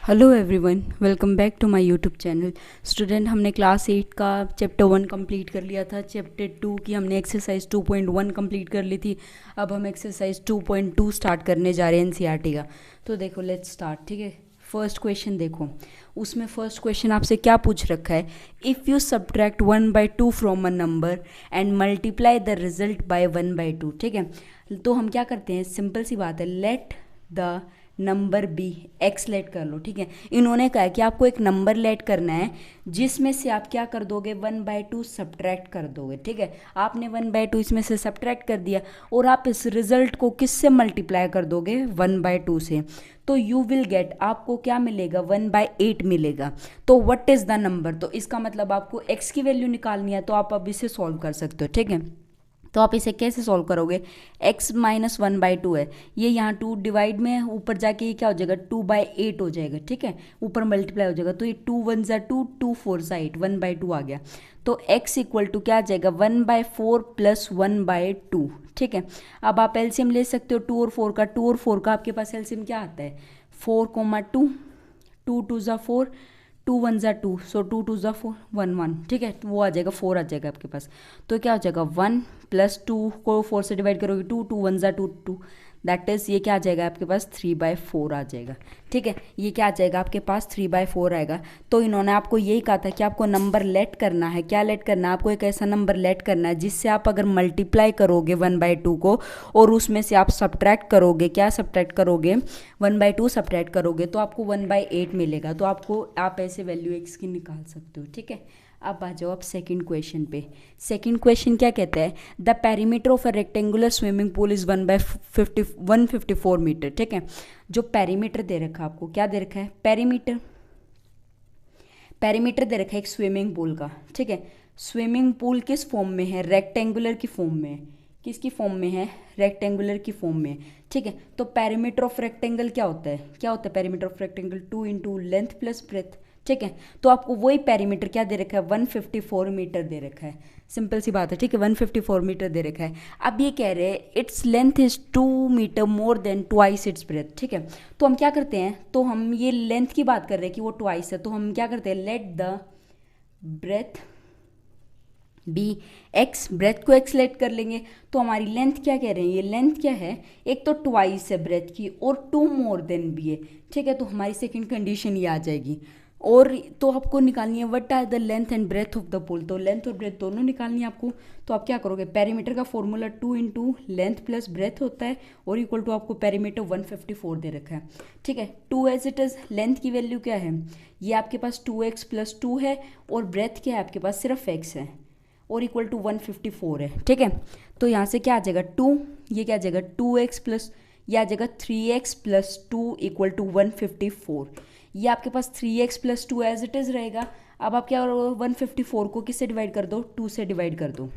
Hello everyone, welcome back to my YouTube channel. Student, हमने class 8 का chapter 1 complete कर लिया था। चैप्टर 2 की हमने एक्सरसाइज 2.1 कंप्लीट कर ली थी। अब हम एक्सरसाइज 2.2 स्टार्ट करने जा रहे हैं एनसीईआरटी का। तो देखो, लेट्स स्टार्ट। ठीक है, फर्स्ट क्वेश्चन देखो। उसमें फर्स्ट क्वेश्चन आपसे क्या पूछ रखा है? If you subtract 1/2 from a number and multiply the result by 1/2। ठीक है, तो हम क्या करते हैं, सिंपल सी बात है, let the number be x let कर लो। ठीक है, इन्होंने कहा कि आपको एक नंबर लेट करना है जिसमें से आप क्या कर दोगे, 1/2 सब्ट्रैक्ट कर दोगे। ठीक है, आपने 1/2 इसमें से सब्ट्रैक्ट कर दिया और आप इस रिजल्ट को किससे मल्टीप्लाई कर दोगे, 1/2 से। तो यू विल गेट, आपको क्या मिलेगा, 1/8 मिलेगा। तो व्हाट इज़ द नंबर? तो इसका मतलब आपको एक्स की वैल्यू निकालनी है, तो आप अब इसे सॉल्व कर सकते हो। ठीक है, तो आप इसे कैसे सॉल्व करोगे? x माइनस 1/2 है, ये यहाँ 2 डिवाइड में है, ऊपर जाके ये क्या हो जाएगा, 2/8 हो जाएगा। ठीक है, ऊपर मल्टीप्लाई हो जाएगा, तो ये 2 1 ज़ा 2, 2 4 ज़ा 8, 1/2 आ गया। तो x इक्वल टू क्या आ जाएगा, 1/4 प्लस 1/2। ठीक है, अब आप एलसीएम ले सकते हो 2 और 4 का। 2 और 4 का आपके पास एलसीएम क्या आता है, 4, 2 2 ज़ा 4, 2 1 ज़ा 2, सो 2 2 ज़ा 4, 1 1। ठीक है, तो वो आ जाएगा 4 आ जाएगा आपके पास। तो क्या हो जाएगा, 1 प्लस 2 को 4 से डिवाइड करोगे, 2 2 1 ज़ा 2 2, दैट इज़ ये क्या आ जाएगा आपके पास, 3/4 आ जाएगा। ठीक है, ये क्या आ जाएगा आपके पास, 3/4 आएगा। तो इन्होंने आपको यही कहा था कि आपको नंबर लेट करना है। क्या लेट करना है आपको, एक ऐसा नंबर लेट करना है जिससे आप अगर मल्टीप्लाई करोगे 1/2 को और उसमें से आप सब्ट्रैक्ट करोगे, क्या सब्ट्रैक्ट करोगे, 1/2 सब्ट्रैक्ट करोगे तो आपको 1/8 मिलेगा। तो आप ऐसे वैल्यू एक्स की निकाल सकते हो। ठीक है, अब आ जाओ आप सेकंड क्वेश्चन पे। सेकंड क्वेश्चन क्या कहता है, the perimeter of a rectangular swimming pool is 1/154 metre. ठीक है, जो पेरीमीटर दे रखा है आपको, क्या दे रखा है, पेरीमीटर। पेरीमीटर दे रखा है एक स्विमिंग पूल का। ठीक है, स्विमिंग पूल किस फॉर्म में है, रेक्टेंगुलर की फॉर्म में है। किसकी फॉर्म में है, रेक्टेंगुलर की फॉर्म में है। ठीक है, तो पेरीमीटर ऑफ रेक्टेंगल क्या होता है, क्या होता है perimeter of rectangle, 2 into length plus breadth. ठीक है, तो आपको वही पेरीमीटर क्या दे रखा है, 154 मीटर दे रखा है। सिंपल सी बात है। ठीक है, 154 मीटर दे रखा है। अब ये कह रहे हैं its length is 2 metre more than twice its breadth. ठीक है, तो हम क्या करते हैं, तो हम ये लेंथ की बात कर रहे हैं कि वो ट्वाइस है, तो हम क्या करते हैं, let the breadth be x, breadth को एक्स लेट कर लेंगे। तो हमारी लेंथ क्या कह रहे हैं, ये लेंथ क्या है, एक तो ट्वाइस है ब्रेथ की और 2 मोर देन भी है। ठीक है, तो हमारी सेकंड कंडीशन ये आ जाएगी। और तो आपको निकालनी है what are the length and breadth of the pool. तो लेंथ और ब्रेथ दोनों निकालनी है आपको। तो आप क्या करोगे, पेरीमीटर का formula 2 into length plus breadth होता है और इक्वल टू आपको पेरीमीटर 154 दे रखा है। ठीक है, 2 एज इट इज, लेंथ की वैल्यू क्या है, ये आपके पास 2x प्लस 2 है और ब्रेथ क्या है आपके पास, सिर्फ x है और इक्वल टू 154 है। ठीक है, तो यहाँ से क्या आ जाएगा 2, ये क्या आ जाएगा 2x प्लस, ये आ जाएगा 3x प्लस 2 इक्वल टू 154। ये आपके पास 3x plus 2 as it is रहेगा। अब आप क्या करोगे, 154 को किससे डिवाइड कर दो, 2 से डिवाइड कर दो।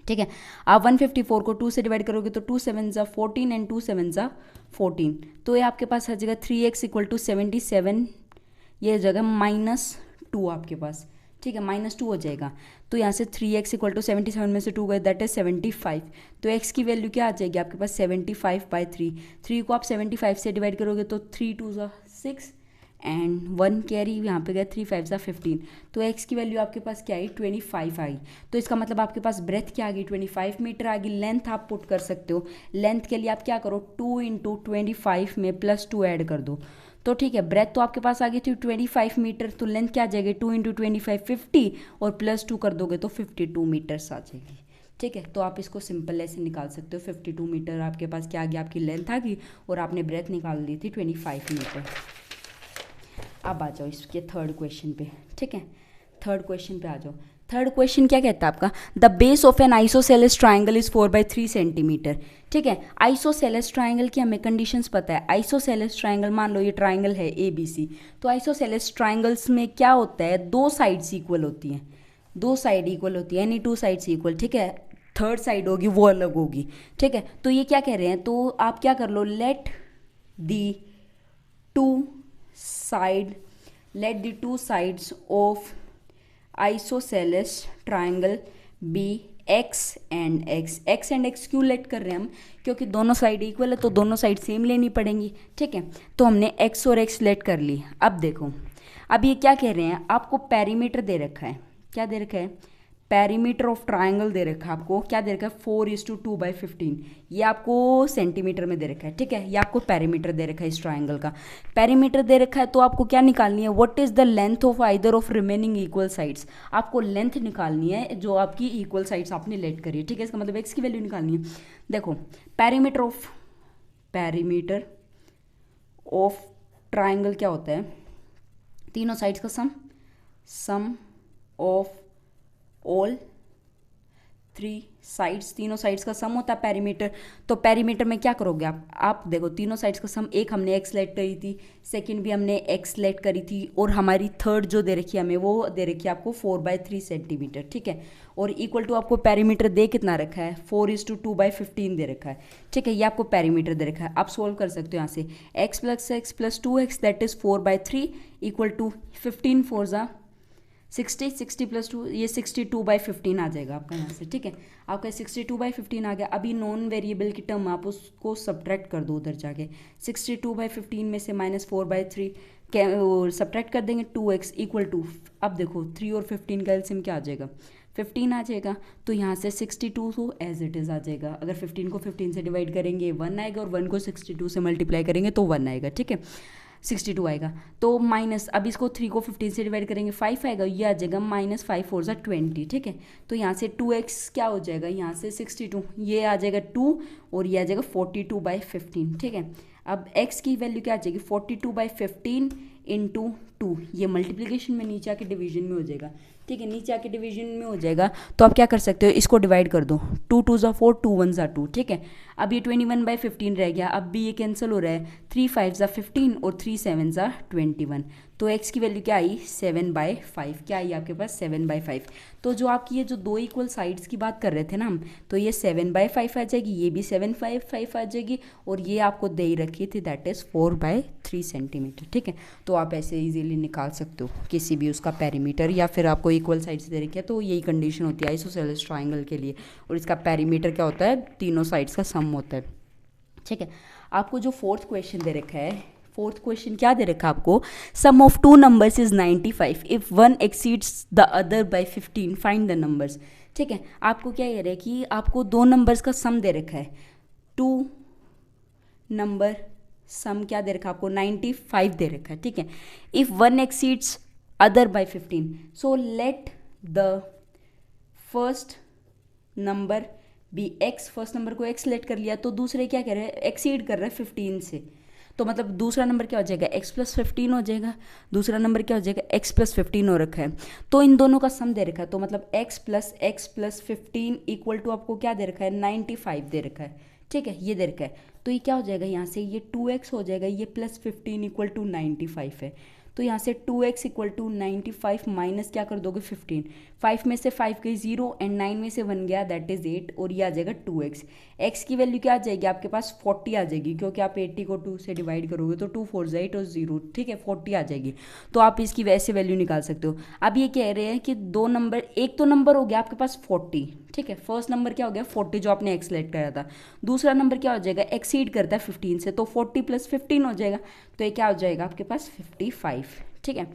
ठीक है, आप 154 को 2 से डिवाइड करोगे तो 2 7 ज़ा 14 एंड 2 7 ज़ा 14। तो ये आपके पास आ जाएगा 3x इक्वल टू 77, ये जगह -2 आपके पास। ठीक है, -2 हो जाएगा। तो यहाँ से 3x इक्वल टू 77 में से 2 गए, दैट इज 75। तो x की वैल्यू क्या आ जाएगी आपके पास, 75/3। 3 को आप 75 से डिवाइड करोगे तो 3 2 ज़ा 6 एंड 1 कैरी यहाँ पे गया, 3 5 ज़ा 15। तो x की वैल्यू आपके पास क्या आई, 25 आई। तो इसका मतलब आपके पास ब्रेथ क्या आ गई, 25 मीटर आ गई। लेंथ आप पुट कर सकते हो, लेंथ के लिए आप क्या करो, 2 इंटू 25 में +2 ऐड कर दो। तो ठीक है, ब्रेथ तो आपके पास आ गई थी 25 मीटर, तो लेंथ क्या आ जाएगी, 2 इंटू 25 50 और +2 कर दोगे तो 52 मीटर्स आ जाएगी। ठीक है, तो आप इसको सिंपल ऐसे निकाल सकते हो, 52 मीटर आपके पास क्या आ गया, आपकी लेंथ आ गई और आपने ब्रेथ निकाल दी थी 25 मीटर। अब आ जाओ इसके थर्ड क्वेश्चन पे। ठीक है, थर्ड क्वेश्चन पे आ जाओ। थर्ड क्वेश्चन क्या कहता है आपका, the base of N isosceles triangle is 4/3 centimetre. ठीक है, आइसोसेलेस ट्राइंगल की हमें कंडीशंस पता है। आइसोसेलेस ट्राइंगल, मान लो ये ट्राइंगल है ABC, तो आइसोसेलेस ट्राइंगल्स में क्या होता है, दो साइड्स इक्वल होती हैं, दो साइड इक्वल होती है, यानी 2 साइड्स इक्वल। ठीक है, थर्ड साइड होगी वो अलग होगी। ठीक है, तो ये क्या कह रहे हैं, तो आप क्या कर लो, let the two side, let the two sides of isosceles triangle be x and x क्यों लेट कर रहे हैं हम, क्योंकि दोनों साइड इक्वल है तो दोनों साइड सेम लेनी पड़ेंगी, ठीक है। तो हमने एक्स और एक्स लेट कर ली। अब देखो, अब ये क्या कह रहे हैं, आपको पेरीमीटर दे रखा है, क्या दे रखा है, पेरीमीटर ऑफ ट्राइंगल दे रखा है आपको, क्या दे रखा है 4:2/15, ये आपको सेंटीमीटर में दे रखा है, ठीक है। ये आपको पेरीमीटर दे रखा है, इस ट्राइंगल का पेरीमीटर दे रखा है। तो आपको क्या निकालनी है, what is the length of either of remaining equal sides, आपको लेंथ निकालनी है जो आपकी इक्वल साइड्स आपने लेट करी है, ठीक है। इसका मतलब एक्स की वैल्यू निकालनी है। देखो पेरीमीटर ऑफ ट्राइंगल क्या होता है, तीनों साइड्स का सम ऑफ ऑल 3 साइड्स, तीनों साइड्स का सम होता है पेरीमीटर। तो पेरीमीटर में क्या करोगे आप देखो तीनों साइड्स का सम, एक हमने एक्स लेट करी थी, सेकंड भी हमने एक्स लेट करी थी, और हमारी थर्ड जो दे रखी है हमें वो दे रखी है आपको 4/3 सेंटीमीटर, ठीक है। और इक्वल टू आपको पेरीमीटर दे कितना रखा है, 4:2/15 दे रखा है, ठीक है। ये आपको पेरीमीटर दे रखा है। आप सोल्व कर सकते हो यहाँ से, x + x + 2x that is 4/3 equal to 15 4 ज़ा 60, 60 + 2 ये 62/15 आ जाएगा आपका यहाँ से, ठीक है। आपका 62/15 आ गया। अभी नॉन वेरिएबल की टर्म आप उसको सब्ट्रैक्ट कर दो उधर जाके, 62/15 में से -4/3 सब्ट्रैक्ट कर देंगे, 2x इक्वल टू, अब देखो 3 और 15 का एलसीएम क्या आ जाएगा, 15 आ जाएगा। तो यहाँ से 62 तो एज इट इज़ आ जाएगा। अगर 15 को 15 से डिवाइड करेंगे 1 आएगा, और 1 को 62 से मल्टीप्लाई करेंगे तो 1 आएगा, ठीक है। 62 आएगा। तो माइनस, अब इसको 3 को 15 से डिवाइड करेंगे 5 आएगा, ये आ जाएगा -5 4 ज़ा 20, ठीक है। तो यहाँ से 2x क्या हो जाएगा, यहाँ से 62 ये आ जाएगा 2, और ये आ जाएगा 42/15, ठीक है। अब x की वैल्यू क्या आ जाएगी, 42/15 × 2, ये मल्टीप्लीकेशन में नीचे आके डिवीजन में हो जाएगा, ठीक है। नीचे आके डिवीजन में हो जाएगा तो आप क्या कर सकते हो, इसको डिवाइड कर दो, 2 2 ज़ा 4, 2 1 ज़ा 2, ठीक है। अब ये 21/15 रह गया, अब भी ये कैंसिल हो रहा है, 3 5 ज़ा 15 और 3 7 ज़ा 21। तो x की वैल्यू क्या आई, 7/5, क्या आई आपके पास 7/5। तो जो आपकी ये जो दो इक्वल साइड्स की बात कर रहे थे ना हम, तो ये 7/5 आ जाएगी, ये भी 7/5 आ जाएगी, और ये आपको दे ही रखी थी दैट इज़ 4/3 सेंटीमीटर, ठीक है। तो आप ऐसे इजीली निकाल सकते हो किसी भी उसका पेरीमीटर, या फिर आपको इक्वल साइड्स दे रखी है तो यही कंडीशन होती है आइसोसेलेस ट्राइंगल के लिए, और इसका पेरीमीटर क्या होता है, तीनों साइड्स का सम होता है, ठीक है। आपको जो फोर्थ क्वेश्चन दे रखा है, फोर्थ क्वेश्चन क्या दे रखा है आपको, sum of 2 numbers is 95 if one exceeds the other by 15 find the numbers, ठीक है। आपको क्या कह रहा है कि आपको 2 नंबर्स का सम दे रखा है, 2 नंबर सम क्या दे रखा है आपको, 95 दे रखा है, ठीक है। If one exceeds other by 15, so let the first number be x, first number को x लेट कर लिया, तो दूसरे क्या कह रहे हैं, एक्सीड कर रहा है 15 से, तो मतलब दूसरा नंबर क्या हो जाएगा, x + 15 हो जाएगा, दूसरा नंबर क्या हो जाएगा, x + 15 हो रखा है। तो इन दोनों का सम दे रखा है, तो मतलब x + 15 इक्वल टू आपको क्या दे रखा है, 95 दे रखा है, ठीक है, ये दे रखा है। तो ये क्या हो जाएगा, यहाँ से ये 2x हो जाएगा, ये +15 इक्वल टू 95 है। तो यहाँ से 2x इक्वल टू 95 माइनस क्या कर दोगे 15, 5 में से 5 गई 0 एंड 9 में से 1 गया दैट इज 8, और ये आ जाएगा 2x। x की वैल्यू क्या आ जाएगी आपके पास, 40 आ जाएगी, क्योंकि आप 80 को 2 से डिवाइड करोगे तो 2 4 8 और 0, ठीक है, 40 आ जाएगी। तो आप इसकी वैसे वैल्यू निकाल सकते हो। अब ये कह रहे हैं कि 2 नंबर, एक तो नंबर हो गया आपके पास 40, ठीक है, फर्स्ट नंबर क्या हो गया 40 जो आपने x लेट करा था, दूसरा नंबर क्या हो जाएगा, एक्सीड करता है 15 से, तो 40 + 15 हो जाएगा, तो ये क्या हो जाएगा आपके पास 55, ठीक है,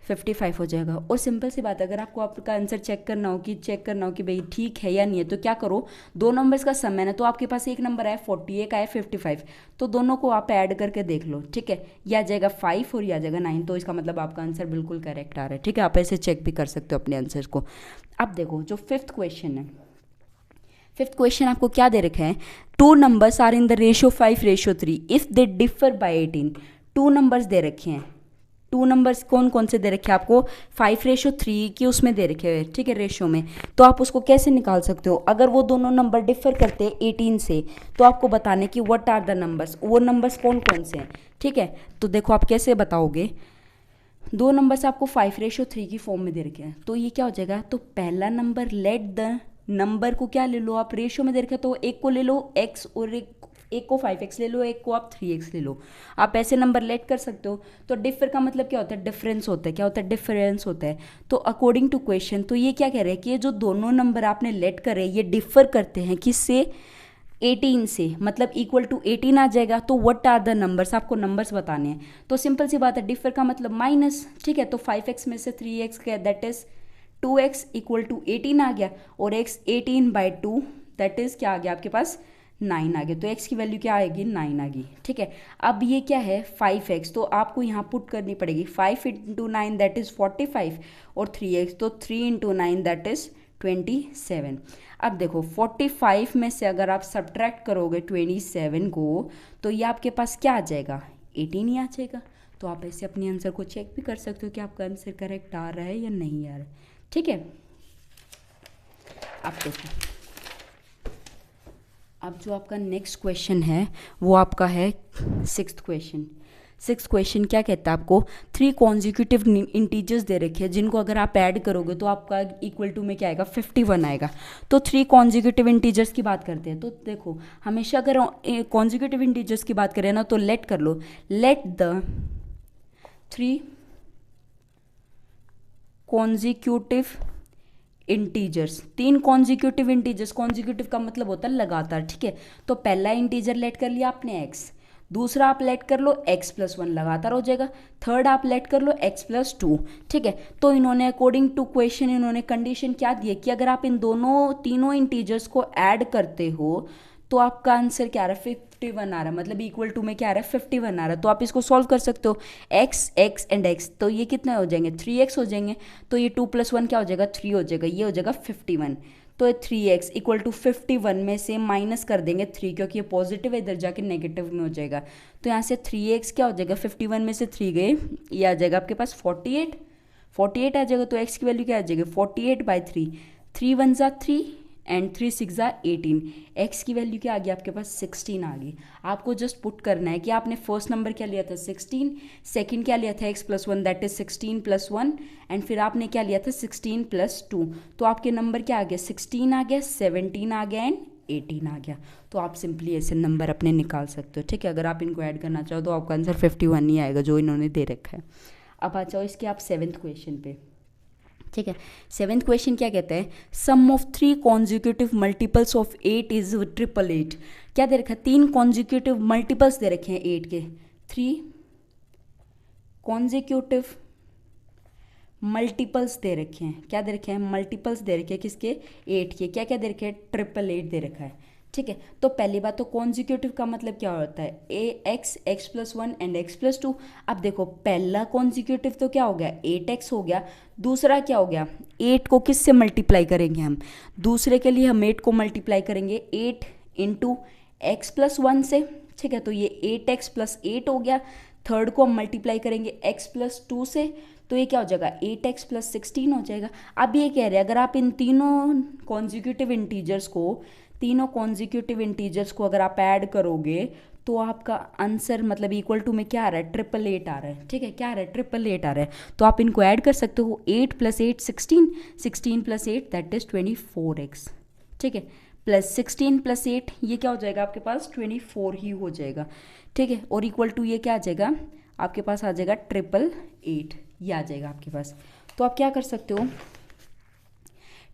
55 हो जाएगा। और सिंपल सी बात है, अगर आपको आपका आंसर चेक करना हो कि भाई ठीक है या नहीं है, तो क्या करो, 2 नंबर्स का सम है ना, तो आपके पास एक नंबर आया 40, एक आया 55, तो दोनों को आप ऐड करके देख लो, ठीक है, यह आ जाएगा 5 और यह आ जाएगा 9, तो इसका मतलब आपका आंसर बिल्कुल करेक्ट आ रहा है, ठीक है। आप ऐसे चेक भी कर सकते हो अपने आंसर को। अब देखो जो फिफ्थ क्वेश्चन है, फिफ्थ क्वेश्चन आपको क्या दे रखा है, 2 numbers are in the ratio 5:3 if they differ by 18। 2 numbers दे रखे हैं, 2 नंबर्स कौन कौन से दे रखे हैं आपको, 5:3 की उसमें दे रखे हैं, ठीक है, रेशियो में। तो आप उसको कैसे निकाल सकते हो, अगर वो दोनों नंबर डिफर करते हैं 18 से, तो आपको बताने कि व्हाट आर द नंबर्स, वो नंबर्स कौन कौन से हैं, ठीक है। तो देखो आप कैसे बताओगे, 2 नंबर्स आपको 5:3 की फॉर्म में दे रखे हैं, तो ये क्या हो जाएगा, तो पहला नंबर लेट द नंबर को क्या ले लो आप, रेशियो में दे रखा है, तो एक को ले लो x और एक एक को 5x ले लो, एक को आप 3x ले लो, आप ऐसे नंबर लेट कर सकते हो। तो डिफर का मतलब क्या होता है, डिफरेंस होता है। क्या होता है, डिफरेंस होता है। तो अकॉर्डिंग टू क्वेश्चन तो ये क्या कह रहे हैं कि ये जो दोनों नंबर आपने लेट करे ये डिफर करते हैं किससे, 18 से, मतलब इक्वल टू 18 आ जाएगा। तो व्हाट आर द नंबर्स, आपको नंबर्स बताने हैं। तो सिंपल सी बात है, डिफर का मतलब माइनस, ठीक है। तो 5x में से 3x क्या, that is 2x equal to 18 आ गया, और x 18/2 दैट इज क्या आ गया आपके पास, 9 आ गया। तो x की वैल्यू क्या आएगी, 9 आ गई, ठीक है। अब ये क्या है 5x, तो आपको यहाँ पुट करनी पड़ेगी 5 × 9 दैट इज 45, और 3x तो 3 × 9 दैट इज 27। अब देखो 45 में से अगर आप सब्ट्रैक्ट करोगे 27 को, तो ये आपके पास क्या आ जाएगा, 18 ही आ जाएगा। तो आप ऐसे अपने आंसर को चेक भी कर सकते हो कि आपका आंसर करेक्ट आ रहा है या नहीं आ रहा है, ठीक है। अब देखो, अब जो आपका नेक्स्ट क्वेश्चन है वो आपका है 6th क्वेश्चन। 6th क्वेश्चन क्या कहता है, आपको 3 कॉन्जिक्यूटिव इंटीजर्स दे रखे हैं जिनको अगर आप ऐड करोगे तो आपका इक्वल टू में क्या आएगा, 51 आएगा। तो 3 कॉन्जिक्यूटिव इंटीजर्स की बात करते हैं। तो देखो हमेशा अगर कॉन्जिक्यूटिव इंटीजर्स की बात करें ना, तो लेट कर लो, let the 3 consecutive integers, 3 consecutive integers, consecutive का मतलब होता है लगातार, ठीक है। तो पहला इंटीजर लेट कर लिया आपने x, दूसरा आप लेट कर लो x+1 लगातार हो जाएगा, थर्ड आप लेट कर लो x+2, ठीक है। तो इन्होंने अकॉर्डिंग टू क्वेश्चन इन्होंने कंडीशन क्या दी है कि अगर आप इन दोनों तीनों इंटीजर्स को ऐड करते हो तो आपका आंसर क्या आ रहा है, 51 आ रहा है, मतलब इक्वल टू में क्या आ रहा है, 51 आ रहा है। तो आप इसको सॉल्व कर सकते हो, x x एंड x, तो ये कितने हो जाएंगे, 3x हो जाएंगे। तो ये 2 + 1 क्या हो जाएगा, 3 हो जाएगा, ये हो जाएगा 51। तो 3x इक्वल टू 51 में से माइनस कर देंगे 3, क्योंकि ये पॉजिटिव है, इधर जाके नेगेटिव में हो जाएगा। तो यहाँ से 3x क्या हो जाएगा, 51 में से 3 गए, ये आ जाएगा आपके पास 48 आ जाएगा। तो x की वैल्यू क्या आ जाएगी, 48/3, 3 × 1 = 3 एंड 3 × 6 = 18। x की वैल्यू क्या आ गई आपके पास, 16 आ गई। आपको जस्ट पुट करना है कि आपने फर्स्ट नंबर क्या लिया था, 16, सेकंड क्या लिया था x+1 दैट इज 16 + 1, एंड फिर आपने क्या लिया था 16 + 2। तो आपके नंबर क्या आ गया, 16 आ गया, 17 आ गया एंड 18 आ गया। तो आप सिंपली ऐसे नंबर अपने निकाल सकते हो, ठीक है। अगर आप इनको ऐड करना चाहो तो आपका आंसर 51 ही आएगा जो इन्होंने दे रखा है। अब आ जाओ इसके आप 7th क्वेश्चन पे, ठीक है। 7th क्वेश्चन क्या कहता है, sum of 3 consecutive multiples of 8 is 888। क्या दे रखा है, 3 कॉन्जिक्यूटिव मल्टीपल्स दे रखे हैं 8 के, 3 कॉन्जिक्यूटिव मल्टीपल्स दे रखे हैं। क्या दे रखे हैं, मल्टीपल्स दे रखे हैं किसके, 8 के। क्या क्या दे रखे हैं, 888 दे रखा है, ठीक है। तो पहली बात तो कॉन्जिक्यूटिव का मतलब क्या होता है, x x+1 एंड x+2। अब देखो पहला कॉन्जिक्यूटिव तो क्या हो गया, 8x हो गया, दूसरा क्या हो गया, 8 को किससे मल्टीप्लाई करेंगे हम, दूसरे के लिए हम 8 को मल्टीप्लाई करेंगे 8 × x+1 से, ठीक है। तो ये 8x + 8 हो गया। थर्ड को हम मल्टीप्लाई करेंगे x+2 से, तो ये क्या हो जाएगा, 8x + 16 हो जाएगा। अब ये कह रहे हैं अगर आप इन तीनों कॉन्जिक्यूटिव इंटीजर्स को अगर आप ऐड करोगे तो आपका आंसर मतलब इक्वल टू में क्या आ रहा है, 888 आ रहा है, ठीक है। क्या आ रहा है, 888 आ रहा है। तो आप इनको ऐड कर सकते हो, 8 + 8 16, 16 + 8 दैट इज 24x, ठीक है, प्लस 16 + 8 ये क्या हो जाएगा आपके पास, 24 ही हो जाएगा, ठीक है। और इक्वल टू ये क्या आ जाएगा आपके पास, आ जाएगा 888, ये आ जाएगा आपके पास। तो आप क्या कर सकते हो,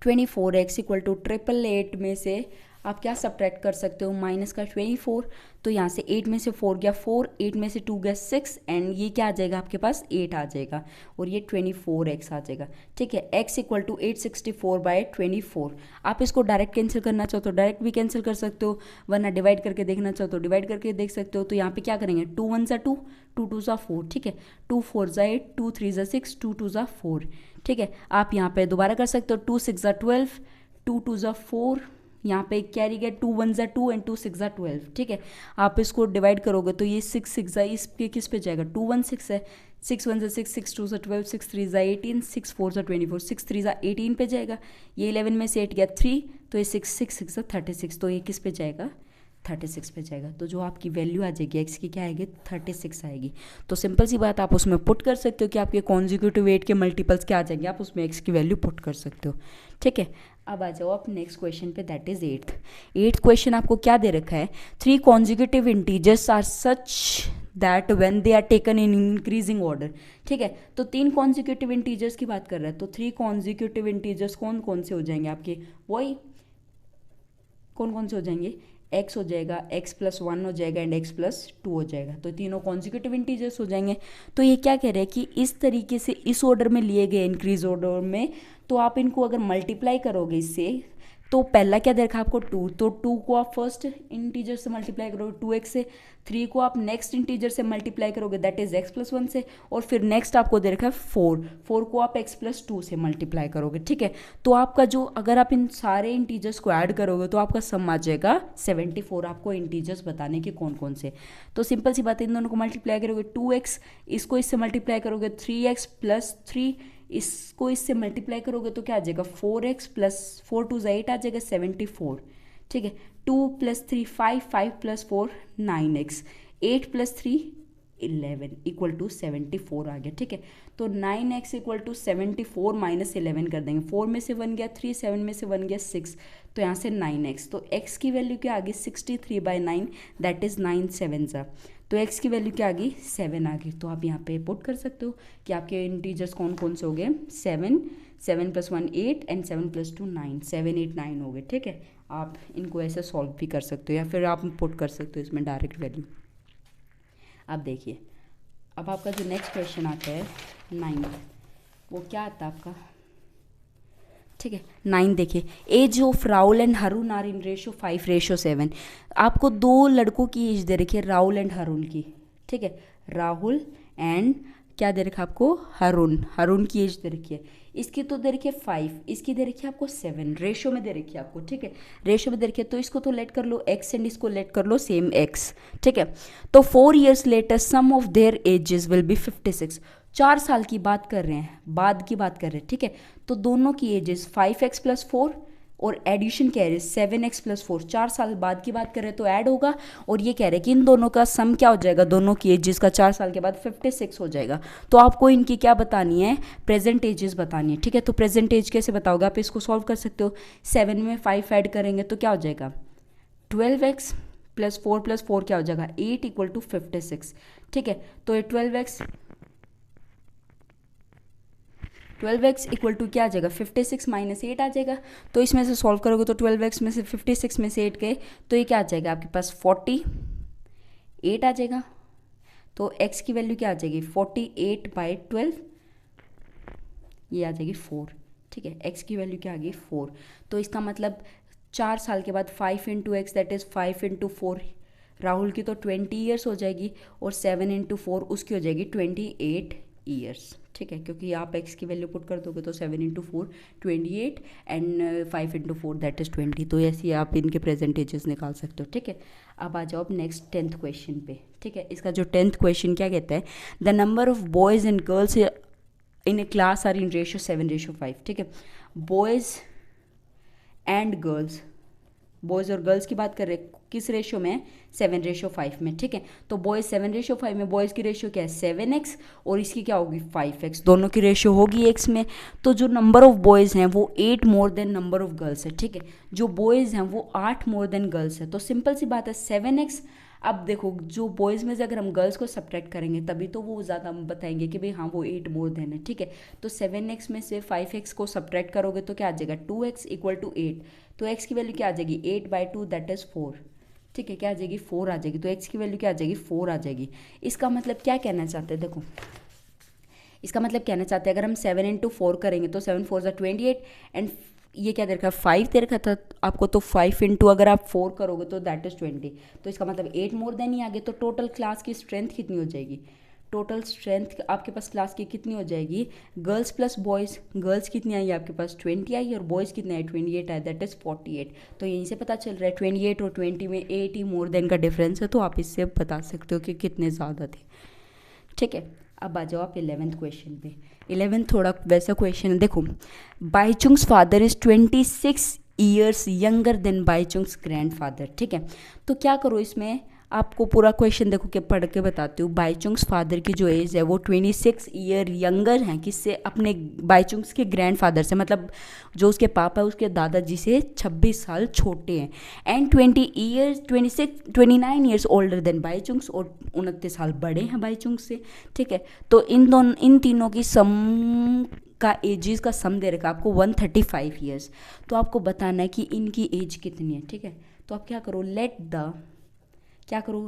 24x इक्वल टू 888 में से आप क्या सब्ट्रैक्ट कर सकते हो, माइनस का 24। तो यहाँ से 8 में से 4 गया 4, 8 में से 2 गया 6, एंड ये क्या आ जाएगा आपके पास, 8 आ जाएगा, और ये 24x आ जाएगा, ठीक है। x equal to 864/24। आप इसको डायरेक्ट कैंसिल करना चाहो तो डायरेक्ट भी कैंसिल कर सकते हो, वरना डिवाइड करके देखना चाहो तो डिवाइड करके देख सकते हो। तो यहाँ पे क्या करेंगे, 2 × 1 = 2, 2 × 2 = 4, ठीक है, 2 × 4 = 8, 2 × 3 = 6, 2 × 2 = 4, ठीक है। आप यहाँ पे दोबारा कर सकते हो, 2 × 6 = 12, 2 × 2 = 4, यहाँ पे कैरी गया 2 × 1 = 2 एंड 2 × 6 = 12, ठीक है। आप इसको डिवाइड करोगे तो ये 6 6 इसके किस पे जाएगा, 2 1 6 है, 6 1 = 6, 6 2 = 12, 6 3 = 18, 6 4 = 24, 6 3 = 18 पे जाएगा। ये 11 में से 8 गया 3, तो ये 6 6 6 = 36, तो ये किस पे जाएगा, 36 पे जाएगा, तो जो आपकी वैल्यू आ जाएगी एक्स की क्या आएगी 36 आएगी। तो सिंपल सी बात आप उसमें पुट कर सकते हो कि आपके कॉन्जिक्यूटिव 8 के मल्टीपल्स क्या आ जाएंगे, आप उसमें एक्स की वैल्यू पुट कर सकते हो। ठीक है, अब आ जाओ आप नेक्स्ट क्वेश्चन पे, दैट इज एट्थ क्वेश्चन। आपको क्या दे रखा है, 3 consecutive integers are such that when they are taken in increasing order. ठीक है, तो 3 कॉन्जिक्यूटिव इंटीजर्स की बात कर रहा है, तो 3 कॉन्जिक्यूटिव इंटीजर्स कौन कौन से हो जाएंगे आपके, वही कौन कौन से हो जाएंगे, x हो जाएगा, x+1 हो जाएगा एंड x+2 हो जाएगा, तो तीनों कॉन्जिक्यूटिव इंटीजर्स हो जाएंगे। तो ये क्या कह रहे हैं कि इस तरीके से इस ऑर्डर में लिए गए इंक्रीज ऑर्डर में, तो आप इनको अगर मल्टीप्लाई करोगे इससे, तो पहला क्या दे रखा है आपको 2, तो 2 को आप फर्स्ट इंटीजर से मल्टीप्लाई करोगे 2x से, 3 को आप नेक्स्ट इंटीजर से मल्टीप्लाई करोगे दैट इज x+1 से, और फिर नेक्स्ट आपको दे रखा है 4 को आप x+2 से मल्टीप्लाई करोगे। ठीक है, तो आपका जो अगर आप इन सारे इंटीजर्स को ऐड करोगे तो आपका सम आ जाएगा 74। आपको इंटीजर्स बताने के कौन कौन से, तो सिंपल सी बात है, इन दोनों को मल्टीप्लाई करोगे 2x, इसको इससे मल्टीप्लाई करोगे 3x+3, इसको इससे मल्टीप्लाई करोगे तो क्या आ जाएगा 4x प्लस 4 2 8 आ जाएगा 74। ठीक है, 2 + 3 5, 5 + 4 9x, 8 + 3 11 इक्वल टू 74 आ गया। ठीक है, तो 9x इक्वल टू 74 माइनस 11 कर देंगे, 4 में से 1 गया 3, 7 में से 1 गया 6, तो यहाँ से 9x, तो x की वैल्यू क्या आ गई 63/9 दैट इज 9 7 सा, तो x की वैल्यू क्या आ गई 7 आ गई। तो आप यहाँ पे पुट कर सकते हो कि आपके इंटीजर्स कौन कौन से हो गए 7, 7 + 1 8 एंड 7 + 2 9, 7 8 9 हो गए। ठीक है, आप इनको ऐसे सॉल्व भी कर सकते हो या फिर आप पुट कर सकते हो इसमें डायरेक्ट वैल्यू। अब देखिए, अब आपका जो नेक्स्ट क्वेश्चन आता है 9, वो क्या आता है आपका, ठीक है 9 देखिए, age of Rahul and Harun are in ratio 5:7। आपको 2 लड़कों की एज दे रखी है राहुल एंड हरुण की। ठीक है, राहुल एंड क्या दे रखा है आपको हरुण की एज दे रखी है, इसकी तो दे रखी है 5, इसकी दे रखी है आपको 7, रेशो में दे रखी है आपको। ठीक है, रेशो में दे रखी है, तो इसको तो लेट कर लो x एंड इसको लेट कर लो सेम x। ठीक है, तो 4 years later sum of their ages will be 56। 4 साल की बात कर रहे हैं, बाद की बात कर रहे हैं। ठीक है, तो दोनों की एजेस 5x + 4 और एडिशन कह रहे हैं 7x + 4, 4 साल बाद की बात कर रहे हैं तो ऐड होगा, और ये कह रहे हैं कि इन दोनों का सम क्या हो जाएगा, दोनों की एजेस का 4 साल के बाद 56 हो जाएगा। तो आपको इनकी क्या बतानी है, प्रेजेंट एजेस बतानी है। ठीक है, तो प्रेजेंट एज कैसे बताओगे, आप इसको सॉल्व कर सकते हो, 7 में 5 ऐड करेंगे तो क्या हो जाएगा 12x + 4 + 4 क्या हो जाएगा 8 इक्वल टू 56। ठीक है, तो ये 12x इक्वल टू क्या आ जाएगा 56 - 8 आ जाएगा। तो इसमें से सॉल्व करोगे तो 12x में से 56 में से 8 गए तो ये क्या आ जाएगा आपके पास 48 आ जाएगा। तो x की वैल्यू क्या आ जाएगी 48/12, ये आ जाएगी 4। ठीक है, x की वैल्यू क्या आ गई 4। तो इसका मतलब 4 साल के बाद 5 × x दैट इज़ 5 × 4, राहुल की तो 20 ईयर्स हो जाएगी, और 7 × 4 उसकी हो जाएगी 28 ईयर्स। ठीक है, क्योंकि आप x की वैल्यू पुट कर दोगे तो 7 × 4 28 एंड 5 × 4 दैट इज़ 20। तो ऐसे आप इनके प्रेजेंटेजेस निकाल सकते हो। ठीक है, अब आ जाओ आप नेक्स्ट 10th क्वेश्चन पे। ठीक है, इसका जो 10th क्वेश्चन क्या कहता है, the number of boys and girls in a class are in ratio 7:5। ठीक है, बॉयज़ एंड गर्ल्स, बॉयज़ और गर्ल्स की बात कर रहे हैं किस रेशो में 7:5 में। ठीक है, तो बॉयज़ 7:5 में, बॉयज़ की रेशो क्या है 7x और इसकी क्या होगी 5x, दोनों की रेशो होगी x में। तो जो नंबर ऑफ बॉयज़ हैं वो 8 more than number of girls है। ठीक है, जो बॉयज़ हैं वो 8 मोर देन गर्ल्स है। तो सिंपल सी बात है 7x। अब देखो जो बॉयज़ में से अगर हम गर्ल्स को सब्ट्रैक्ट करेंगे तभी तो वो ज़्यादा हम बताएंगे कि भाई हाँ वो 8 मोर देन है। ठीक है, तो 7x में से 5x को सब्ट्रैक्ट करोगे तो क्या आ जाएगा 2x इक्वल टू 8। तो x की वैल्यू क्या आ जाएगी 8/2 दैट इज़ 4। ठीक है, क्या आ जाएगी 4 आ जाएगी। तो x की वैल्यू क्या आ जाएगी 4 आ जाएगी। इसका मतलब क्या कहना चाहते हैं, देखो इसका मतलब कहना चाहते हैं अगर हम 7 × 4 करेंगे तो 7 4 = 28 एंड ये क्या दे रखा है 5 दे रखा था आपको, तो 5 × अगर आप 4 करोगे तो दैट इज़ 20। तो इसका मतलब 8 मोर देन ही आ गए। तो टोटल क्लास की स्ट्रेंथ कितनी हो जाएगी, टोटल स्ट्रेंथ आपके पास क्लास की कितनी हो जाएगी, गर्ल्स प्लस बॉयज़, गर्ल्स कितनी आई आपके पास 20 आई और बॉयज़ कितने आए 28 आए दैट इज़ 48। तो यहीं से पता चल रहा है 28 और 20 में 8 ही मोर देन का डिफरेंस है। तो आप इससे बता सकते हो कि कितने ज़्यादा थे। ठीक है, अब आ जाओ आप 11th क्वेश्चन पे। 11th थोड़ा वैसा क्वेश्चन है, देखो Bhaichung's father is 26 years younger than Bhaichung's grandfather. ठीक है, तो क्या करो इसमें, आपको पूरा क्वेश्चन देखो के पढ़ के बताती हूँ। बाईचुंग्स फादर की जो एज है वो 26 ईयर यंगर हैं किससे, अपने बाईचुंग्स के ग्रैंडफादर से, मतलब जो उसके पापा है उसके दादाजी से 26 साल छोटे हैं। एंड 29 ईयर्स ओल्डर देन बाईचुंग्स, और 29 साल बड़े हैं बाईचुंग्स से। ठीक है, तो इन तीनों की सम का एजेस का सम दे रखा है आपको 135 ईयर्स। तो आपको बताना है कि इनकी एज कितनी है। ठीक है, तो आप क्या करो,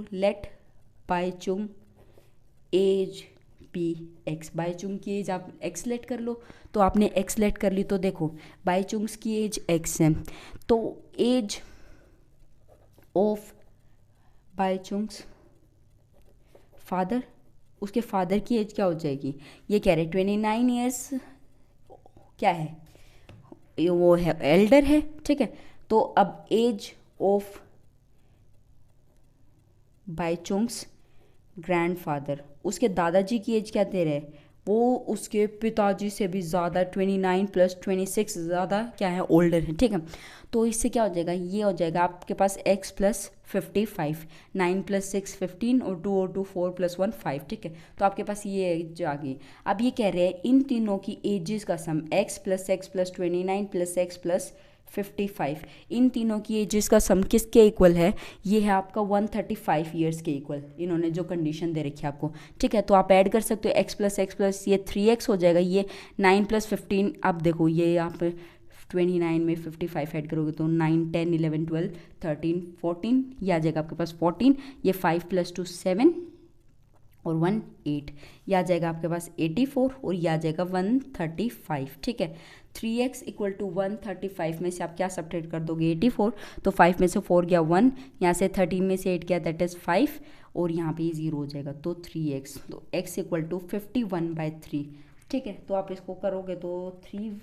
let Baichung age be x. Baichung की एज आप एक्स लेट कर लो, तो आपने एक्स लेट कर ली, तो देखो बाईचुंग्स की एज एक्स है, तो एज ऑफ बाईचुंग्स फादर, उसके फादर की एज क्या हो जाएगी, ये कह रहे 29 ईयर्स क्या है, वो है एल्डर है। ठीक है, तो अब एज ऑफ बाईचुंग्स ग्रैंडफादर, उसके दादाजी की एज क्या दे रहे हैं, वो उसके पिताजी से भी ज़्यादा 29 + 26 ज़्यादा क्या है, ओल्डर है। ठीक है, तो इससे क्या हो जाएगा, ये हो जाएगा आपके पास x + 55, 9 + 6 15, और 2 और 2 4 + 1 5। ठीक है, तो आपके पास ये एज आ गई। अब ये कह रहे हैं इन तीनों की एजेस का सम x + x + 29 + x + 55, इन तीनों की एजेस का सम किसके इक्वल है, ये है आपका 135 ईयर्स के इक्वल, इन्होंने जो कंडीशन दे रखी है आपको। ठीक है, तो आप ऐड कर सकते हो x + x + ये 3x हो जाएगा, ये 9 + 15, अब देखो ये आप 29 में 55 ऐड करोगे तो 9 10 11 12 13 14, ये आ जाएगा आपके पास 14, ये 5 + 2 7 और 1 8, यह आ जाएगा आपके पास 84, और यह आ जाएगा 135। ठीक है, 3x = 135 में से आप क्या सब्ट्रैक्ट कर दोगे, 84, तो 5 में से 4 गया 1, यहाँ से 13 में से 8 गया दैट इज़ 5, और यहाँ पे 0 हो जाएगा, तो 3x, तो x = 51/3। ठीक है, तो आप इसको करोगे तो 3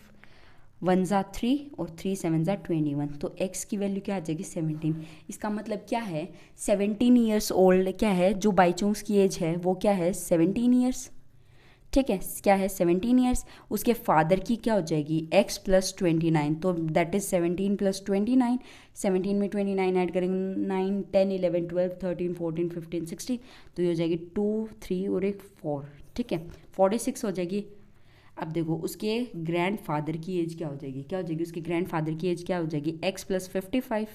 1 ज़ा 3 और 3 7 ज़ा 21, तो x की वैल्यू क्या आ जाएगी 17। इसका मतलब क्या है, 17 ईयर्स ओल्ड क्या है, जो बाईचुंग्स की एज है वो क्या है 17 ईयर्स। ठीक है, क्या है 17 ईयर्स, उसके फादर की क्या हो जाएगी x + 29, तो दैट इज़ 17 + 29, 17 में 29 ऐड करेंगे 9 10 11 12 13 14 15 16, तो ये हो जाएगी 2 3 और एक 4। ठीक है, 46 हो जाएगी। अब देखो उसके ग्रैंडफादर की एज क्या हो जाएगी, उसके ग्रैंडफादर की एज क्या हो जाएगी, x + 55,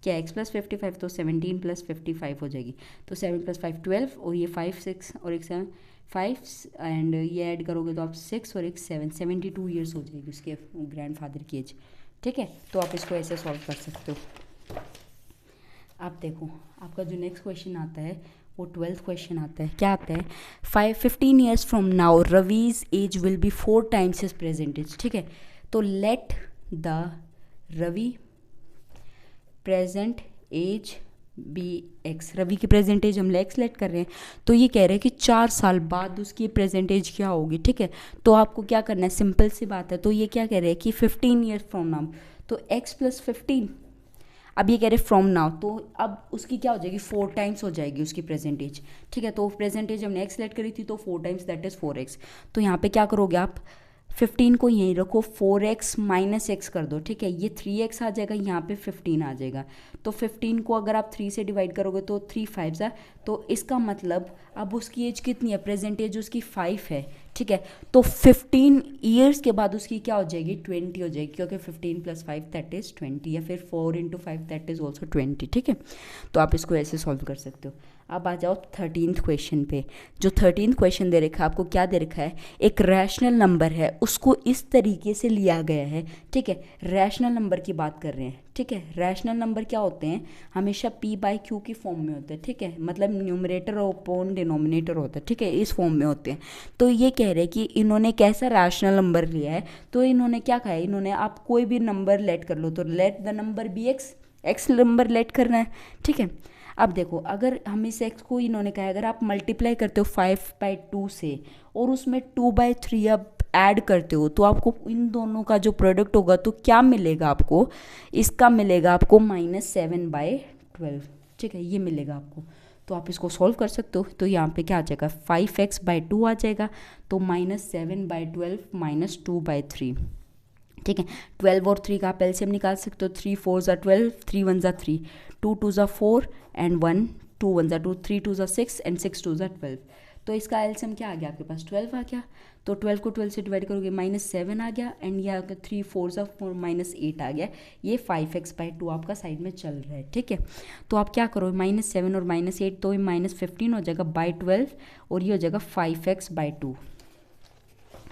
क्या x + 55, तो 17 + 55 हो जाएगी, तो 7 + 5 12, और ये 5 6 और एक 7 5, एंड ये ऐड करोगे तो आप 6 और एक 7 72 ईयर्स हो जाएगी उसके ग्रैंडफादर की एज। ठीक है, तो आप इसको ऐसे सॉल्व कर सकते हो। आप देखो आपका जो नेक्स्ट क्वेश्चन आता है वो 12th क्वेश्चन आता है, क्या आता है, 15 years from now Ravi's age will be 4 times his present age. ठीक है, तो let the Ravi present age be x, Ravi की प्रेजेंट एज हम एक्स लेट कर रहे हैं, तो ये कह रहे हैं कि 4 साल बाद उसकी प्रेजेंट एज क्या होगी। ठीक है, तो आपको क्या करना है, सिंपल सी बात है, तो ये क्या कह रहे हैं कि 15 ईयर्स फ्रॉम नाउ, तो x + 15, अब ये कह रहे फ्रॉम नाउ, तो अब उसकी क्या हो जाएगी 4 टाइम्स हो जाएगी उसकी प्रेजेंट एज। ठीक है, तो प्रेजेंट एज हमने x लेट करी थी, तो 4 टाइम्स दैट इज़ 4x। तो यहाँ पे क्या करोगे आप, 15 को यहीं रखो, 4x - x कर दो। ठीक है, ये 3x आ जाएगा, यहाँ पे 15 आ जाएगा, तो 15 को अगर आप 3 से डिवाइड करोगे तो 3 5 है, तो इसका मतलब अब उसकी एज कितनी है, प्रेजेंट एज उसकी 5 है। ठीक है, तो 15 ईयर्स के बाद उसकी क्या हो जाएगी 20 हो जाएगी, क्योंकि 15 + 5 दैट इज़ 20, या फिर 4 × 5 दैट इज़ ऑल्सो 20। ठीक है, तो आप इसको ऐसे सॉल्व कर सकते हो। अब आ जाओ 13th क्वेश्चन पे। जो 13th क्वेश्चन दे रखा है आपको, क्या दे रखा है, एक रैशनल नंबर है, उसको इस तरीके से लिया गया है। ठीक है, रैशनल नंबर की बात कर रहे हैं। ठीक है, रैशनल नंबर क्या होते हैं, हमेशा p/q की फॉर्म में होते हैं। ठीक है, मतलब न्यूमरेटर और अपॉन डिनोमिनेटर होता है। ठीक है, इस फॉर्म में होते हैं। तो ये कह रहे हैं कि इन्होंने कैसा रैशनल नंबर लिया है, तो इन्होंने क्या कहा है, इन्होंने आप कोई भी नंबर लेट कर लो, तो let the number be x number let करना है। ठीक है, अब देखो अगर हम इस x को, इन्होंने कहा है अगर आप मल्टीप्लाई करते हो 5/2 से और उसमें 2/3 अब ऐड करते हो, तो आपको इन दोनों का जो प्रोडक्ट होगा तो क्या मिलेगा आपको, इसका मिलेगा आपको -7/12। ठीक है, ये मिलेगा आपको, तो आप इसको सॉल्व कर सकते हो। तो यहाँ पे क्या आ जाएगा 5x/2 आ जाएगा, तो -7/12 - 2/3। ठीक है। 12 और 3 का आप एलसीएम निकाल सकते हो। 3 4 ज़ा 12, 3 1 ज़ा 3, 2 2 ज़ा 4 एंड 1 2 1 ज़ा 2, 3 2 ज़ा 6 एंड 6 2 ज़ा 12। तो इसका एलसीएम क्या आ गया आपके पास 12 आ गया। तो 12 को 12 से डिवाइड करोगे -7 आ गया एंड ये आ गया 3 4 ज़ा 4 -8 आ गया। ये 5x/2 आपका साइड में चल रहा है। ठीक है, तो आप क्या करो -7 और -8 तो -15 हो जाएगा बाई 12 और ये हो जाएगा 5x/2।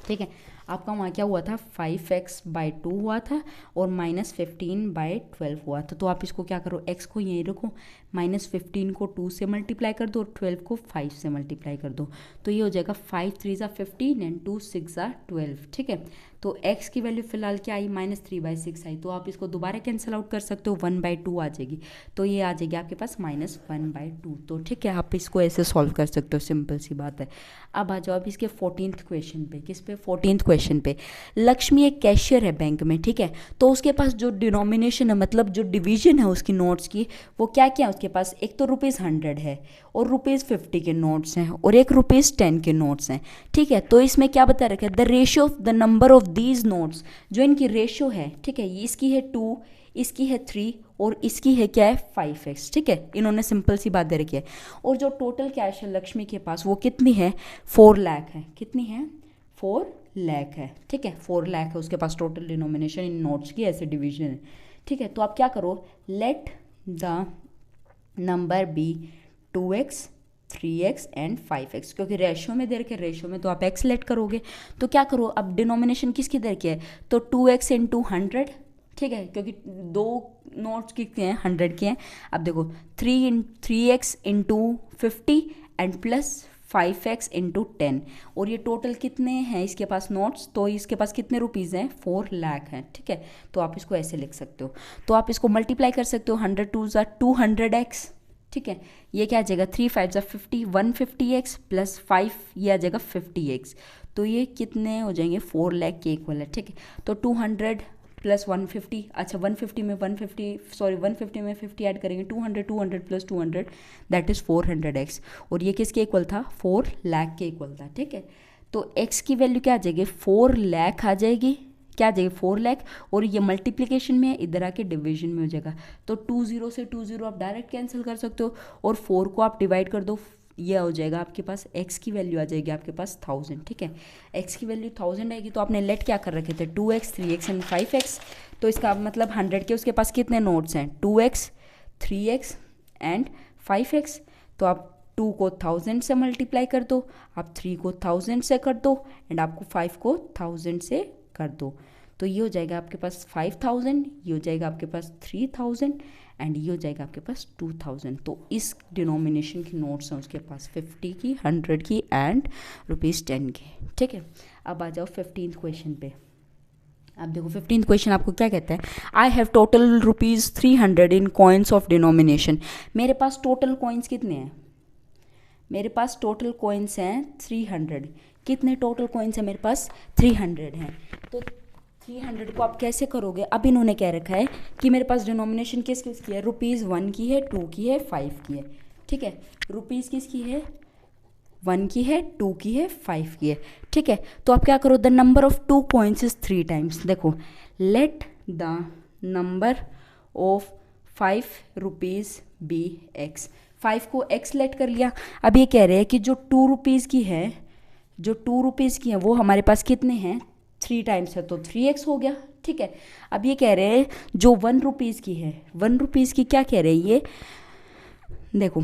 ठीक है, आपका वहाँ क्या हुआ था 5x/2 हुआ था और -15/12 हुआ था। तो आप इसको क्या करो x को यहीं रखो, -15 को 2 से मल्टीप्लाई कर दो और 12 को 5 से मल्टीप्लाई कर दो। तो ये हो जाएगा 5 3 ज़ा 15 एंड 2 6 ज़ा 12। ठीक है, तो x की वैल्यू फिलहाल क्या आई -3/6 आई। तो आप इसको दोबारा कैंसिल आउट कर सकते हो, 1/2 आ जाएगी। तो ये आ जाएगी आपके पास -1/2। तो ठीक है, आप इसको ऐसे सॉल्व कर सकते हो, सिंपल सी बात है। अब आ जाओ अब इसके 14th क्वेश्चन पे। किस पे 14th क्वेश्चन पे। लक्ष्मी एक कैशियर है बैंक में। ठीक है, तो उसके पास जो डिनोमिनेशन है मतलब जो डिवीजन है उसकी नोट्स की, वो क्या क्या है उसके पास। एक तो ₹100 है और ₹50 के नोट्स हैं और एक ₹10 के नोट्स हैं। ठीक है, तो इसमें क्या बता रखा है the ratio of the number of these notes, जो इनकी रेशियो है। ठीक है, ये इसकी है 2, इसकी है 3 और इसकी है क्या है 5x। ठीक है, इन्होंने सिंपल सी बात दे रखी है। और जो टोटल कैश है लक्ष्मी के पास वो कितनी है 4 लाख है। कितनी है 4 लाख है। ठीक है, 4 लाख है उसके पास टोटल डिनोमिनेशन इन नोट्स की, ऐसे डिवीजन है। ठीक है, तो आप क्या करो let the number be 2x 3x and 5x, क्योंकि रेशियो में दे रखे, रेशियो में तो आप x लेट करोगे। तो क्या करो अब डिनोमिनेशन किसकी दे रखी है, तो 2x इंटू 100। ठीक है, क्योंकि दो नोट्स कितने हैं 100 के हैं। अब देखो 3x into 50 and plus 5x into 10 और ये टोटल कितने हैं इसके पास नोट्स, तो इसके पास कितने रुपीज़ हैं 4 लाख हैं। ठीक है, तो आप इसको ऐसे लिख सकते हो। तो आप इसको मल्टीप्लाई कर सकते हो 100 2 ज़ा 200x। ठीक है, ये क्या आ जाएगा 3 5 ज़ा 50 150x प्लस 5 ये आ जाएगा 50x। तो ये कितने हो जाएंगे 4 लाख के इक्वल है। ठीक है, तो 200 प्लस 150, अच्छा 150 में 50 ऐड करेंगे 200 प्लस 200 दैट इज़ 400x और ये किसके इक्वल था 4 लाख के इक्वल था। ठीक है, तो x की वैल्यू क्या आ जाएगी 4 लाख आ जाएगी। क्या आ जाएगी 4 लाख और ये मल्टीप्लिकेशन में है, इधर आके डिवीजन में हो जाएगा। तो 20 से 20 आप डायरेक्ट कैंसिल कर सकते हो और 4 को आप डिवाइड कर दो, ये हो जाएगा आपके पास x की वैल्यू आ जाएगी आपके पास 1000। ठीक है, x की वैल्यू 1000 आएगी। तो आपने लेट क्या कर रखे थे 2x 3x एंड 5x। तो इसका मतलब 100 के उसके पास कितने नोट्स हैं 2x 3x एंड 5x। तो आप 2 को 1000 से मल्टीप्लाई कर दो, आप 3 को 1000 से कर दो एंड आपको 5 को 1000 से कर दो। तो ये हो जाएगा आपके पास 5000, ये हो जाएगा आपके पास 3000 एंड ये हो जाएगा आपके पास 2000। तो इस डिनोमिनेशन की नोट्स हैं उसके पास 50 की 100 की एंड ₹10 के। ठीक है, अब आ जाओ 15th क्वेश्चन पे। अब देखो 15th क्वेश्चन आपको क्या कहता है I have total ₹300 in coins of denomination. मेरे पास टोटल कॉइन्स कितने हैं, मेरे पास टोटल कॉइन्स हैं 300। कितने टोटल कॉइन्स हैं मेरे पास 300 हैं। तो 300 को आप कैसे करोगे, अब इन्होंने कह रखा है कि मेरे पास डिनोमिनेशन किस किस की है ₹1 की है 2 की है 5 की है। ठीक है, रुपीज़ किसकी है 1 की है 2 की है 5 की है। ठीक है, तो आप क्या करो the number of 2 coins is 3 times. देखो let the number of 5 rupees be x। 5 को x लेट कर लिया। अब ये कह रहे हैं कि जो 2 रुपीज़ की है, जो 2 रुपीज़ की है वो हमारे पास कितने हैं 3 टाइम्स है तो 3x हो गया। ठीक है, अब ये कह रहे हैं जो 1 रुपीज़ की है, 1 रुपीज़ की क्या कह रहे हैं ये देखो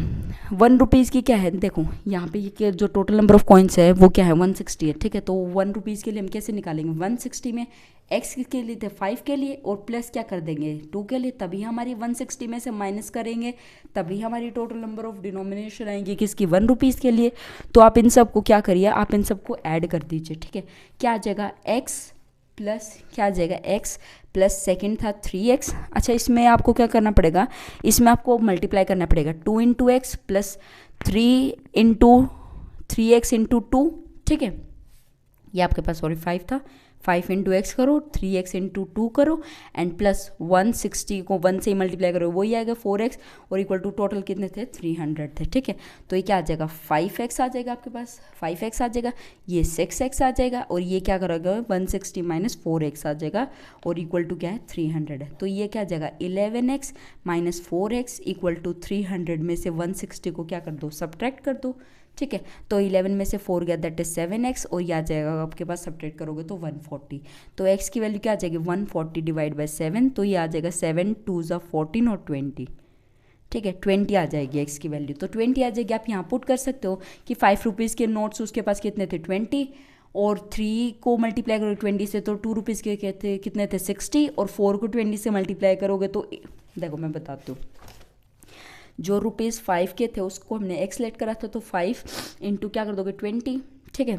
1 रुपीज़ की क्या है, देखो यहाँ पे ये जो टोटल नंबर ऑफ कॉइन्स है वो क्या है 160 है। ठीक है, तो 1 रुपीज़ के लिए हम कैसे निकालेंगे 160 में x के लिए थे 5 के लिए और प्लस क्या कर देंगे 2 के लिए, तभी हमारी 160 में से माइनस करेंगे तभी हमारी टोटल नंबर ऑफ डिनोमिनेशन आएंगी किसकी 1 रुपीज़ के लिए। तो आप इन सब को क्या करिए आप इन सबको ऐड कर दीजिए। ठीक है, क्या आ जाएगा x प्लस क्या आ जाएगा x प्लस सेकेंड था 3x। अच्छा इसमें आपको क्या करना पड़ेगा, इसमें आपको मल्टीप्लाई करना पड़ेगा 2 into x plus 3 into 3x into 2। ठीक है, ये आपके पास सॉरी 5 था, 5 इंटू एक्स करो, 3x इंटू 2 करो एंड प्लस 160 को 1 से ही मल्टीप्लाई करो, वही आएगा 4x और इक्वल टू टोटल कितने थे 300 थे। ठीक है, तो ये क्या आ जाएगा 5x आ जाएगा आपके पास, 5x आ जाएगा, ये 6x आ जाएगा और ये क्या करोगे 160 माइनस 4x आ जाएगा और इक्वल टू क्या है 300 है। तो ये क्या आ जाएगा 11x minus 4x equal to 300 में से 160 को क्या कर दो सब्ट्रैक्ट कर दो। ठीक है, तो 11 में से 4 गया दैट इज 7x और ये आ जाएगा आपके पास सब्ट्रैक्ट करोगे तो 140। तो x की वैल्यू क्या आ जाएगी 140 डिवाइड बाय 7, तो ये आ जाएगा 7 2 ज़ा 14 और 20। ठीक है, 20 आ जाएगी x की वैल्यू, तो 20 आ जाएगी। आप यहाँ पुट कर सकते हो कि 5 रुपीज़ के नोट्स उसके पास कितने थे 20 और 3 को मल्टीप्लाई करोगे 20 से तो 2 रुपीज़ के कहते कितने थे 60 और 4 को 20 से मल्टीप्लाई करोगे तो देखो मैं बताती हूँ, जो रुपीज़ 5 के थे उसको हमने एक्स लेट करा था तो 5 इंटू क्या कर दोगे 20। ठीक है,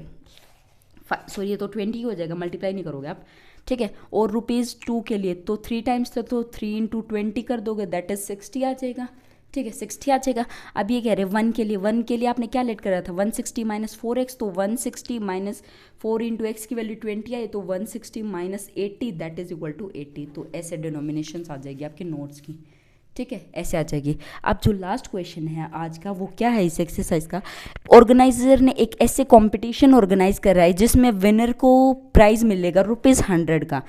सॉरी ये तो 20 हो जाएगा, मल्टीप्लाई नहीं करोगे आप। ठीक है, और रुपीज़ 2 के लिए तो 3 टाइम्स था तो 3 इंटू 20 कर दोगे दैट इज 60 आ जाएगा। ठीक है, 60 आ जाएगा। अब ये कह रहे हैं 1 के लिए आपने क्या लेट करा था 160 माइनस 4x, तो 160 माइनस 4 इंटू एक्स की वैल्यू 20 आई तो 160 minus 80 that is equal to 80। तो ऐसे डिनोमिनेशन आ जाएगी आपके नोट्स की। ठीक है, ऐसे आ जाएगी। अब जो लास्ट क्वेश्चन है आज का वो क्या है इस एक्सरसाइज का, ऑर्गेनाइजर ने एक ऐसे कंपटीशन ऑर्गेनाइज कर रहा है जिसमें विनर को प्राइज मिलेगा ₹100 का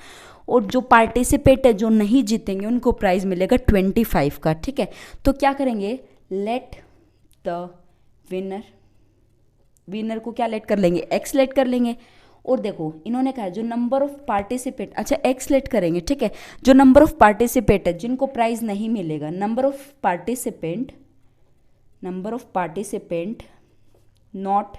और जो पार्टिसिपेट है जो नहीं जीतेंगे उनको प्राइज मिलेगा 25 का। ठीक है, तो क्या करेंगे लेट द विनर को क्या लेट कर लेंगे एक्स लेट कर लेंगे और देखो इन्होंने कहा जो नंबर ऑफ पार्टिसिपेट, अच्छा एक्स लेट करेंगे। ठीक है, जो नंबर ऑफ पार्टिसिपेट है जिनको प्राइज नहीं मिलेगा, number of participant not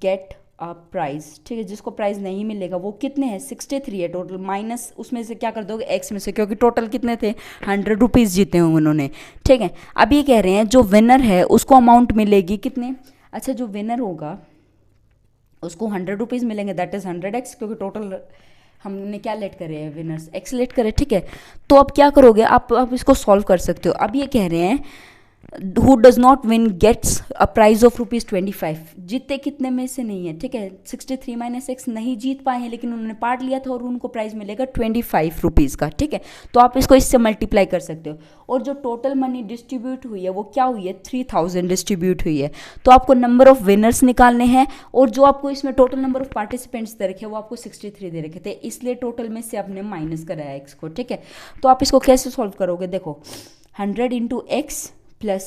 get a prize. ठीक है, जिसको प्राइज नहीं मिलेगा वो कितने हैं 63 है टोटल, माइनस उसमें से क्या कर दोगे एक्स में से, क्योंकि टोटल कितने थे 100 रुपीज़ जीते होंगे उन्होंने। ठीक है, अब ये कह रहे हैं जो विनर है उसको अमाउंट मिलेगी कितने, अच्छा जो विनर होगा उसको 100 रुपीज़ मिलेंगे दैट इज 100x, क्योंकि टोटल हमने क्या लेट करे हैं विनर्स एक्स लेट करे। ठीक है, तो अब क्या करोगे आप इसको सॉल्व कर सकते हो। अब ये कह रहे हैं who does not win gets a prize of ₹25, जीते कितने में से नहीं है। ठीक है, 63 माइनस एक्स नहीं जीत पाए हैं लेकिन उन्होंने पार्ट लिया था और उनको प्राइज मिलेगा 25 रुपीज़ का। ठीक है, तो आप इसको इससे मल्टीप्लाई कर सकते हो और जो टोटल मनी डिस्ट्रीब्यूट हुई है वो क्या हुई है 3000 डिस्ट्रीब्यूट हुई है। तो आपको नंबर ऑफ विनर्स निकालने हैं और जो आपको इसमें टोटल नंबर ऑफ पार्टिसिपेंट्स दे रखे वो आपको 63 दे रखे थे, इसलिए टोटल में से आपने माइनस कराया एक्स को। ठीक है, तो आप इसको कैसे सॉल्व करोगे, देखो 100 into x plus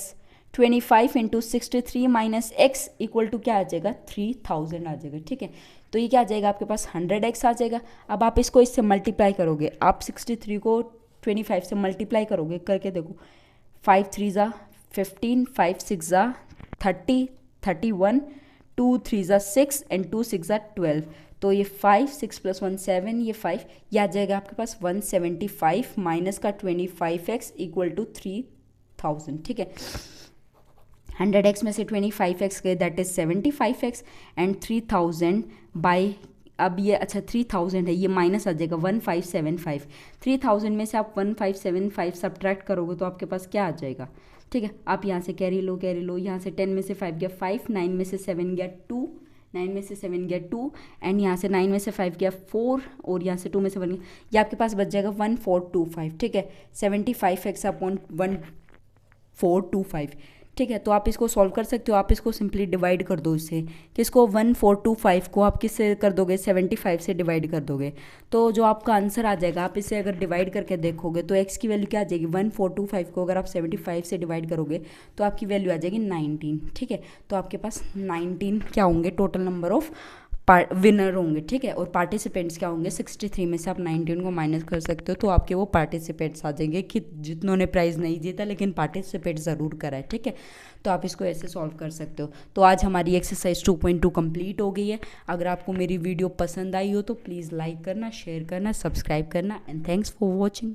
25 into 63 minus x equal to क्या आ जाएगा 3000 आ जाएगा। ठीक है, तो ये क्या आ जाएगा आपके पास 100x आ जाएगा। अब आप इसको इससे मल्टीप्लाई करोगे, आप 63 को 25 से मल्टीप्लाई करोगे करके देखो, 5 3 ज़ा 15, 5 6 ज़ा 30, 31, 2 3 ज़ा 6 एंड 2 6 ज़ा 12, तो ये 5 6 + 1 7, ये 5, ये आ जाएगा आपके पास 175 माइनस का 25x इक्वल टू 3000। ठीक है, 100x में से 25x गए that is 75x and 3000 by, अब ये अच्छा 3000 है ये माइनस आ जाएगा 1575, 3000 में से आप 1575 सब्ट्रैक्ट करोगे तो आपके पास क्या आ जाएगा। ठीक है, आप यहाँ से कैरी लो, यहाँ से 10 में से 5 गया 5, 9 में से 7 गया 2, 9 में से 7 गया 2 एंड यहाँ से 9 में से 5 गया 4 और यहाँ से 2 में से 1 गया, ये आपके पास बच जाएगा 1425। ठीक है, 75x अपॉन 1425। ठीक है, तो आप इसको सॉल्व कर सकते हो, आप इसको सिंपली डिवाइड कर दो इससे, किसको 1425 को आप किससे कर दोगे 75 से डिवाइड कर दोगे, तो जो आपका आंसर आ जाएगा आप इसे अगर डिवाइड करके देखोगे तो x की वैल्यू क्या आ जाएगी 1425 को अगर आप 75 से डिवाइड करोगे तो आपकी वैल्यू आ जाएगी 19। ठीक है, तो आपके पास 19 क्या होंगे टोटल नंबर ऑफ विनर होंगे। ठीक है, और पार्टिसिपेंट्स क्या होंगे 63 में से आप 19 को माइनस कर सकते हो तो आपके वो पार्टिसिपेंट्स आ जाएंगे कि जितनों ने प्राइज़ नहीं जीता लेकिन पार्टिसिपेट ज़रूर करा है। ठीक है, तो आप इसको ऐसे सॉल्व कर सकते हो। तो आज हमारी एक्सरसाइज 2.2 कंप्लीट हो गई है। अगर आपको मेरी वीडियो पसंद आई हो तो प्लीज़ लाइक करना, शेयर करना, सब्सक्राइब करना एंड थैंक्स फॉर वॉचिंग।